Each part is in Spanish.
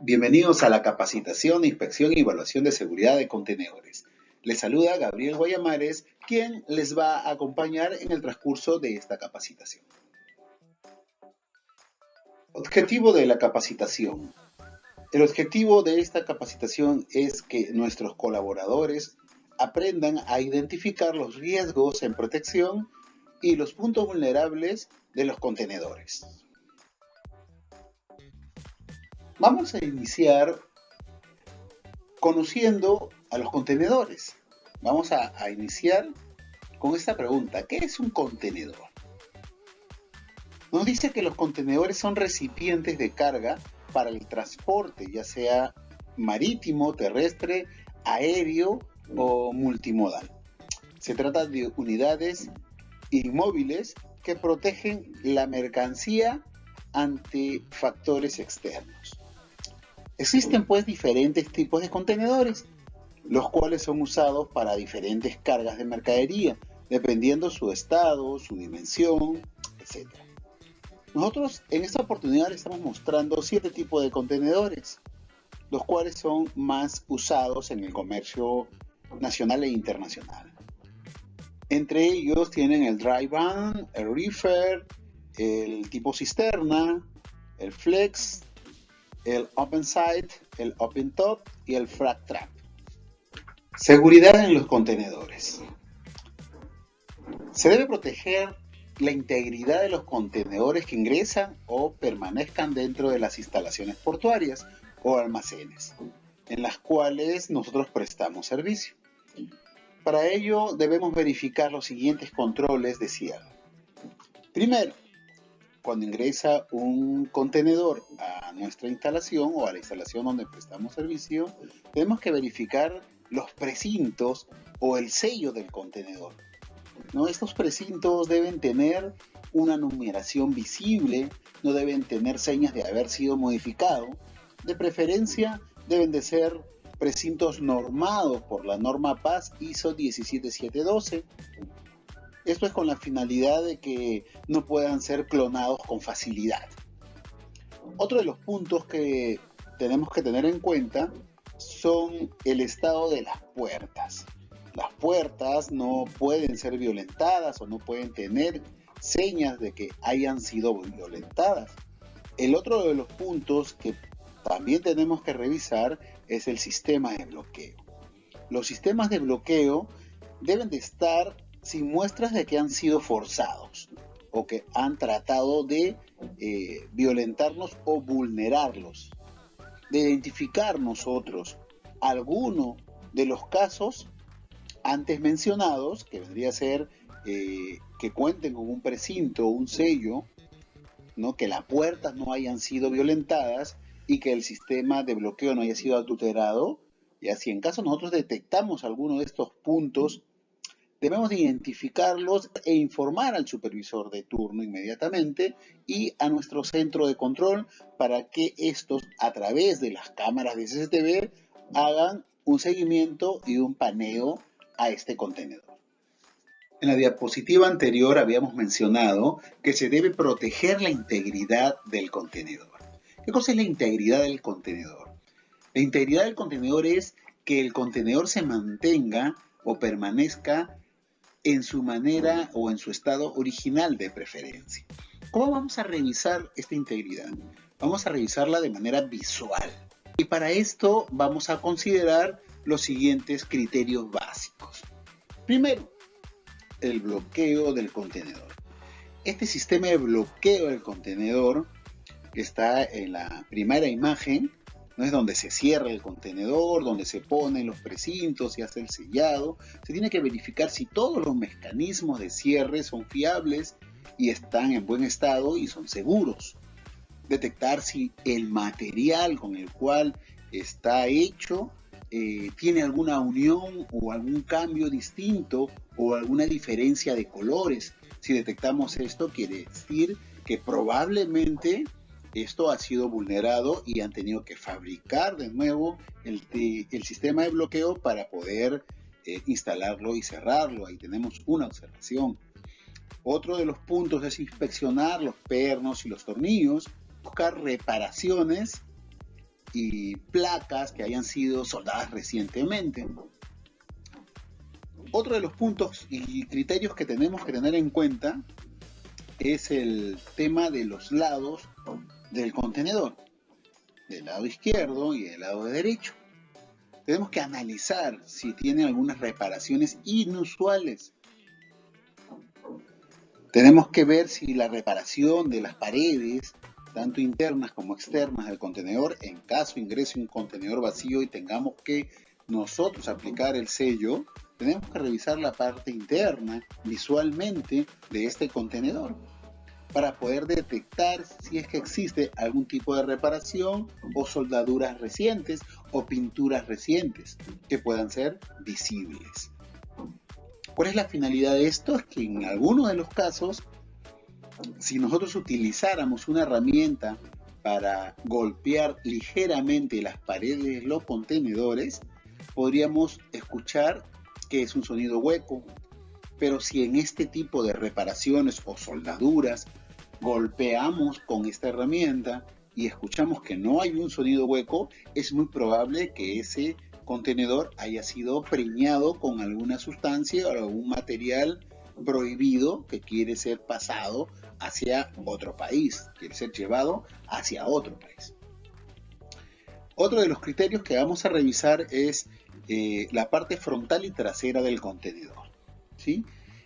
Bienvenidos a la capacitación, inspección y evaluación de seguridad de contenedores. Les saluda Gabriel Guayamares, quien les va a acompañar en el transcurso de esta capacitación. Objetivo de la capacitación. El objetivo de esta capacitación es que nuestros colaboradores aprendan a identificar los riesgos en protección y los puntos vulnerables de los contenedores. Vamos a iniciar conociendo a los contenedores. Vamos a iniciar con esta pregunta: ¿qué es un contenedor? Nos dice que los contenedores son recipientes de carga para el transporte, ya sea marítimo, terrestre, aéreo o multimodal. Se trata de unidades inmóviles que protegen la mercancía ante factores externos. Existen pues diferentes tipos de contenedores, los cuales son usados para diferentes cargas de mercadería, dependiendo su estado, su dimensión, etc. Nosotros en esta oportunidad les estamos mostrando 7 tipos de contenedores, los cuales son más usados en el comercio nacional e internacional. Entre ellos tienen el dry van, el reefer, el tipo cisterna, el flex, el open side, el open top y el frac trap. Seguridad en los contenedores. Se debe proteger la integridad de los contenedores que ingresan o permanezcan dentro de las instalaciones portuarias o almacenes, en las cuales nosotros prestamos servicio. Para ello debemos verificar los siguientes controles de cierre. Primero, cuando ingresa un contenedor a nuestra instalación o a la instalación donde prestamos servicio, tenemos que verificar los precintos o el sello del contenedor. ¿No? Estos precintos deben tener una numeración visible, no deben tener señas de haber sido modificado. De preferencia deben de ser precintos normados por la norma PAS ISO 17712. Esto es con la finalidad de que no puedan ser clonados con facilidad. Otro de los puntos que tenemos que tener en cuenta son el estado de las puertas. Las puertas no pueden ser violentadas o no pueden tener señas de que hayan sido violentadas. El otro de los puntos que también tenemos que revisar es el sistema de bloqueo. Los sistemas de bloqueo deben de estar sin muestras de que han sido forzados o que han tratado de violentarnos o vulnerarlos. De identificar nosotros alguno de los casos antes mencionados, que vendría a ser que cuenten con un precinto o un sello, ¿no? Que las puertas no hayan sido violentadas y que el sistema de bloqueo no haya sido adulterado. Y así, en caso nosotros detectamos alguno de estos puntos, debemos identificarlos e informar al supervisor de turno inmediatamente y a nuestro centro de control para que estos, a través de las cámaras de CCTV, hagan un seguimiento y un paneo a este contenedor. En la diapositiva anterior habíamos mencionado que se debe proteger la integridad del contenedor. ¿Qué cosa es la integridad del contenedor? La integridad del contenedor es que el contenedor se mantenga o permanezca en su manera o en su estado original de preferencia. ¿Cómo vamos a revisar esta integridad? Vamos a revisarla de manera visual. Y para esto vamos a considerar los siguientes criterios básicos. Primero, el bloqueo del contenedor. Este sistema de bloqueo del contenedor que está en la primera imagen, no es donde se cierra el contenedor, donde se ponen los precintos y hace el sellado. Se tiene que verificar si todos los mecanismos de cierre son fiables y están en buen estado y son seguros. Detectar si el material con el cual está hecho tiene alguna unión o algún cambio distinto o alguna diferencia de colores. Si detectamos esto, quiere decir que probablemente esto ha sido vulnerado y han tenido que fabricar de nuevo el sistema de bloqueo para poder instalarlo y cerrarlo. Ahí tenemos una observación. Otro de los puntos es inspeccionar los pernos y los tornillos, buscar reparaciones y placas que hayan sido soldadas recientemente. Otro de los puntos y criterios que tenemos que tener en cuenta es el tema de los lados del contenedor, del lado izquierdo y del lado derecho. Tenemos que analizar si tiene algunas reparaciones inusuales. Tenemos que ver si la reparación de las paredes, tanto internas como externas del contenedor, en caso ingrese un contenedor vacío y tengamos que nosotros aplicar el sello, tenemos que revisar la parte interna visualmente de este contenedor para poder detectar si es que existe algún tipo de reparación o soldaduras recientes o pinturas recientes que puedan ser visibles. ¿Cuál es la finalidad de esto? Es que en algunos de los casos, si nosotros utilizáramos una herramienta para golpear ligeramente las paredes de los contenedores, podríamos escuchar que es un sonido hueco. Pero si en este tipo de reparaciones o soldaduras golpeamos con esta herramienta y escuchamos que no hay un sonido hueco, es muy probable que ese contenedor haya sido preñado con alguna sustancia o algún material prohibido que quiere ser pasado hacia otro país, quiere ser llevado hacia otro país. Otro de los criterios que vamos a revisar es la parte frontal y trasera del contenedor, ¿sí?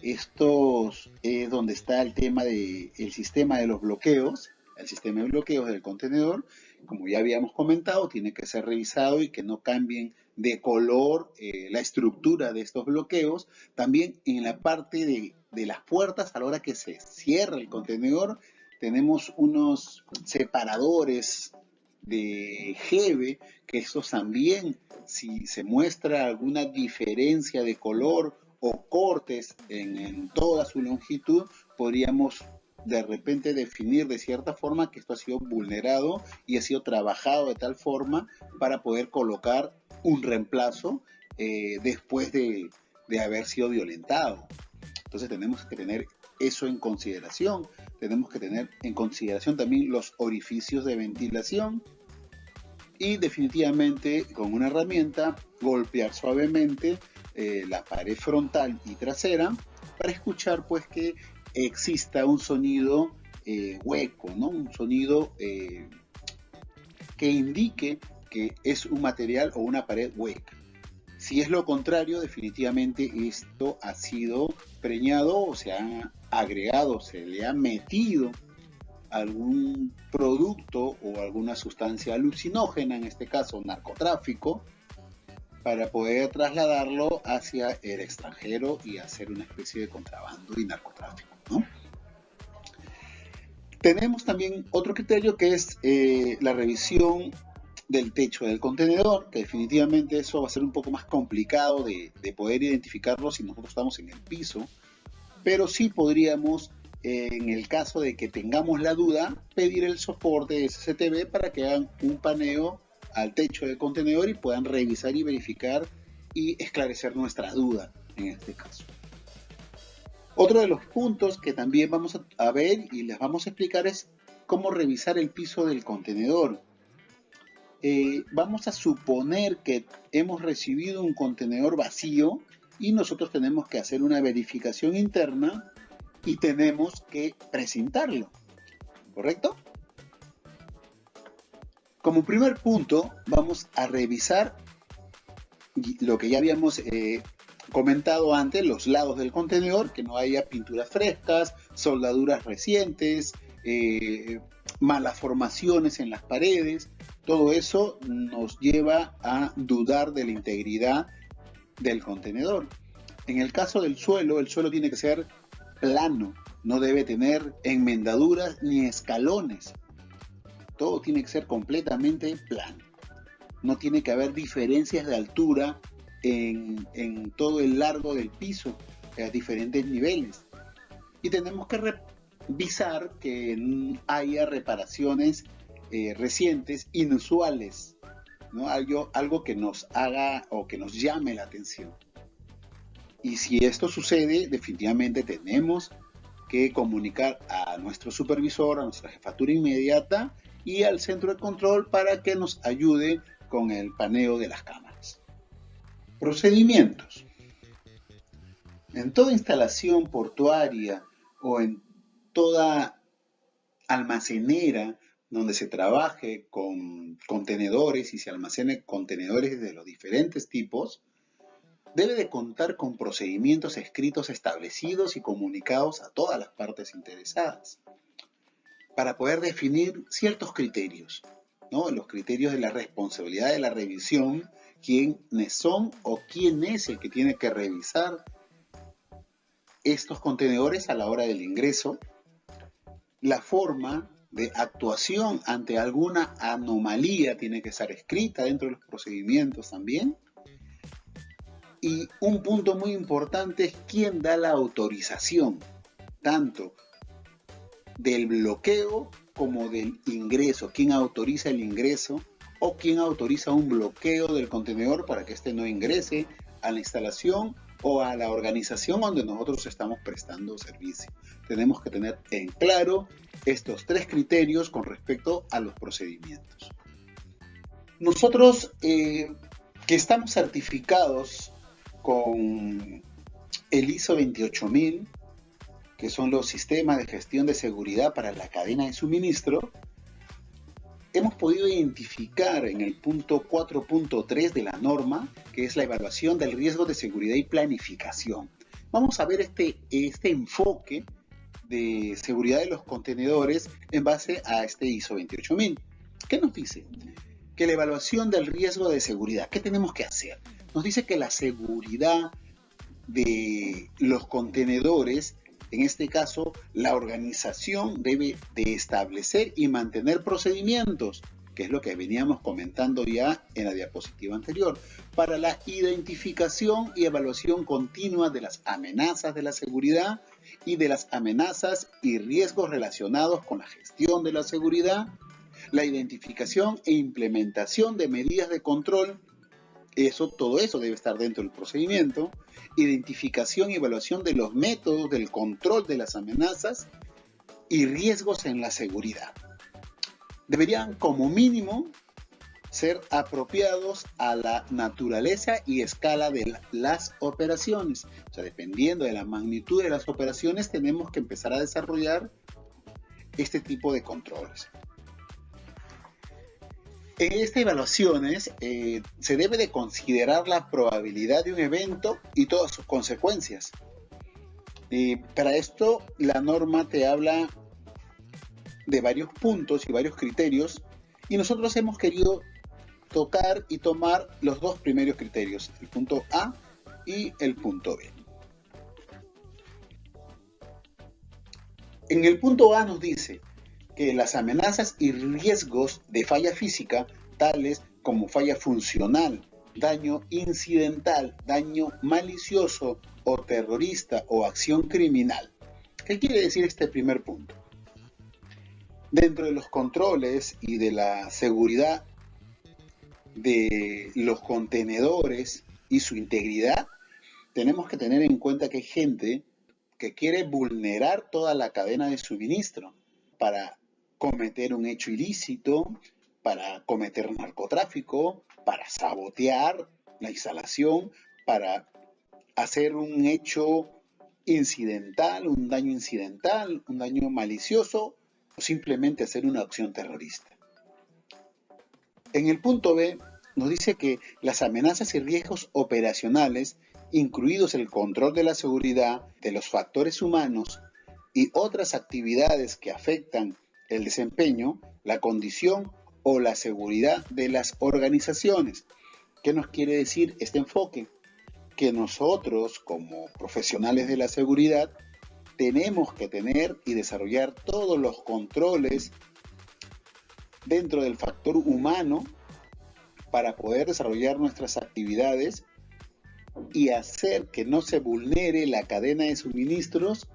Esto es donde está el tema del sistema de los bloqueos, el sistema de bloqueos del contenedor. Como ya habíamos comentado, tiene que ser revisado y que no cambien de color la estructura de estos bloqueos. También en la parte de las puertas, a la hora que se cierra el contenedor, tenemos unos separadores de Hebe, que estos también, si se muestra alguna diferencia de color o cortes en toda su longitud, podríamos de repente definir de cierta forma que esto ha sido vulnerado y ha sido trabajado de tal forma para poder colocar un reemplazo después de haber sido violentado. Entonces tenemos que tener eso en consideración. Tenemos que tener en consideración también los orificios de ventilación y definitivamente con una herramienta golpear suavemente la pared frontal y trasera para escuchar pues que exista un sonido hueco, ¿no? Un sonido que indique que es un material o una pared hueca. Si es lo contrario, definitivamente esto ha sido preñado o se ha agregado, se le ha metido algún producto o alguna sustancia alucinógena, en este caso narcotráfico, para poder trasladarlo hacia el extranjero y hacer una especie de contrabando y narcotráfico, ¿no? Tenemos también otro criterio que es la revisión del techo del contenedor, que definitivamente eso va a ser un poco más complicado de poder identificarlo si nosotros estamos en el piso, pero sí podríamos, en el caso de que tengamos la duda, pedir el soporte de SCTV para que hagan un paneo al techo del contenedor y puedan revisar y verificar y esclarecer nuestra duda en este caso. Otro de los puntos que también vamos a ver y les vamos a explicar es cómo revisar el piso del contenedor. Vamos a suponer que hemos recibido un contenedor vacío y nosotros tenemos que hacer una verificación interna y tenemos que presentarlo, ¿correcto? Como primer punto, vamos a revisar lo que ya habíamos comentado antes, los lados del contenedor, que no haya pinturas frescas, soldaduras recientes, malas formaciones en las paredes. Todo eso nos lleva a dudar de la integridad del contenedor. En el caso del suelo, el suelo tiene que ser plano, no debe tener enmendaduras ni escalones. Todo tiene que ser completamente plano. No tiene que haber diferencias de altura en todo el largo del piso, a diferentes niveles. Y tenemos que revisar que haya reparaciones recientes, inusuales, ¿no? Algo que nos haga o que nos llame la atención. Y si esto sucede, definitivamente tenemos que comunicar a nuestro supervisor, a nuestra jefatura inmediata, y al centro de control para que nos ayude con el paneo de las cámaras. Procedimientos. En toda instalación portuaria o en toda almacenera donde se trabaje con contenedores y se almacene contenedores de los diferentes tipos, debe de contar con procedimientos escritos establecidos y comunicados a todas las partes interesadas para poder definir ciertos criterios, ¿no? Los criterios de la responsabilidad de la revisión, quiénes son o quién es el que tiene que revisar estos contenedores a la hora del ingreso, la forma de actuación ante alguna anomalía tiene que estar escrita dentro de los procedimientos también. Y un punto muy importante es quién da la autorización, tanto del bloqueo como del ingreso, quién autoriza el ingreso o quién autoriza un bloqueo del contenedor para que éste no ingrese a la instalación o a la organización donde nosotros estamos prestando servicio. Tenemos que tener en claro estos tres criterios con respecto a los procedimientos. Nosotros que estamos certificados con el ISO 28000, que son los sistemas de gestión de seguridad para la cadena de suministro, hemos podido identificar en el punto 4.3 de la norma, que es la evaluación del riesgo de seguridad y planificación. Vamos a ver este enfoque de seguridad de los contenedores en base a este ISO 28000. ¿Qué nos dice? Que la evaluación del riesgo de seguridad, ¿qué tenemos que hacer? Nos dice que la seguridad de los contenedores, en este caso, la organización debe de establecer y mantener procedimientos, que es lo que veníamos comentando ya en la diapositiva anterior, para la identificación y evaluación continua de las amenazas de la seguridad y de las amenazas y riesgos relacionados con la gestión de la seguridad, la identificación e implementación de medidas de control. Todo eso debe estar dentro del procedimiento. Identificación y evaluación de los métodos del control de las amenazas y riesgos en la seguridad. Deberían, como mínimo, ser apropiados a la naturaleza y escala de las operaciones. O sea, dependiendo de la magnitud de las operaciones, tenemos que empezar a desarrollar este tipo de controles. En estas evaluaciones se debe de considerar la probabilidad de un evento y todas sus consecuencias. Para esto la norma te habla de varios puntos y varios criterios y nosotros hemos querido tocar y tomar los dos primeros criterios, el punto A y el punto B. En el punto A nos dice que las amenazas y riesgos de falla física, tales como falla funcional, daño incidental, daño malicioso o terrorista o acción criminal. ¿Qué quiere decir este primer punto? Dentro de los controles y de la seguridad de los contenedores y su integridad, tenemos que tener en cuenta que hay gente que quiere vulnerar toda la cadena de suministro para cometer un hecho ilícito, para cometer narcotráfico, para sabotear la instalación, para hacer un hecho incidental, un daño malicioso o simplemente hacer una acción terrorista. En el punto B nos dice que las amenazas y riesgos operacionales, incluidos el control de la seguridad, de los factores humanos y otras actividades que afectan el desempeño, la condición o la seguridad de las organizaciones. ¿Qué nos quiere decir este enfoque? Que nosotros, como profesionales de la seguridad, tenemos que tener y desarrollar todos los controles dentro del factor humano para poder desarrollar nuestras actividades y hacer que no se vulnere la cadena de suministros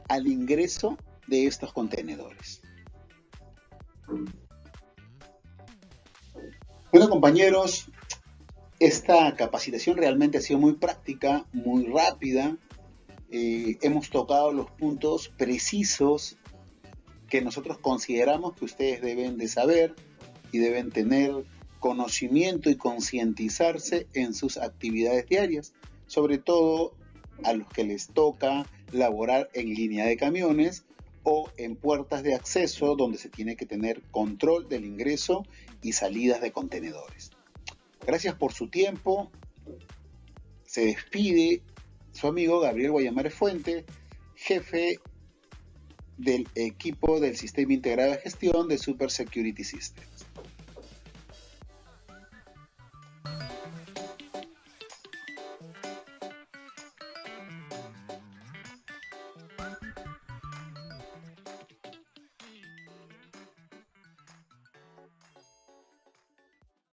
al ingreso de estos contenedores. Bueno, compañeros, esta capacitación realmente ha sido muy práctica, muy rápida. Hemos tocado los puntos precisos que nosotros consideramos que ustedes deben de saber y deben tener conocimiento y concientizarse en sus actividades diarias, sobre todo a los que les toca laborar en línea de camiones o en puertas de acceso donde se tiene que tener control del ingreso y salidas de contenedores. Gracias por su tiempo. Se despide su amigo Gabriel Guayamare Fuente, jefe del equipo del Sistema Integrado de Gestión de Super Security Systems.